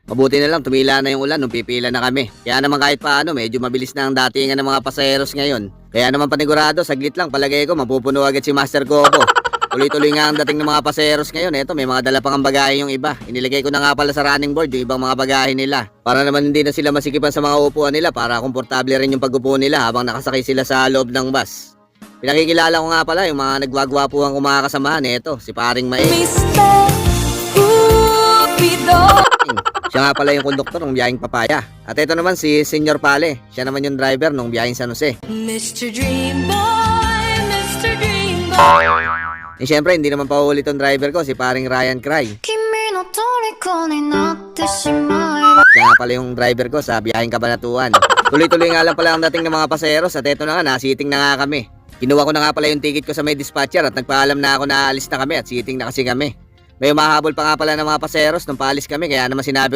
Mabuti na lang tumila na yung ulan nung pipila na kami. Kaya naman kahit paano medyo mabilis na ang datingan ng mga pasaheros ngayon. Kaya naman panigurado, saglit lang palagay ko mapupuno agad si Master Gobo. Tuloy-tuloy nga ang dating ng mga pasaheros ngayon. Eto, may mga dala pang ang bagahe yung iba. Inilagay ko na nga pala sa running board yung ibang mga bagahe nila. Para naman hindi na sila masikipan sa mga upuan nila para komportable rin yung pag-upo nila habang nakasakay sila sa loob ng bus. Pinakikilala ko nga pala yung mga nagwagwapuhan kong mga kasamahan. Eto, si Paring Mae. Mr. Cupido. Siya nga pala yung konduktor ng biyaheng Papaya. At ito naman si Senyor Pale. Siya naman yung driver ng biyaheng San Jose. Mr. Dream Boy, Mr. Dream Boy. Eh syempre, hindi naman paulit ang driver ko, si Paring Ryan Cry. Siya nga pala yung driver ko sa biyaheng Kabanatuan. Tuloy-tuloy nga lang pala ang dating ng mga pasaheros at eto na nga, nasiting na nga kami. Kinuha ko na nga pala yung ticket ko sa may dispatcher at nagpaalam na ako na aalis na kami at sitting na kasi kami. May umahabol pa nga pala ng mga pasaheros nung paalis kami kaya naman sinabi ko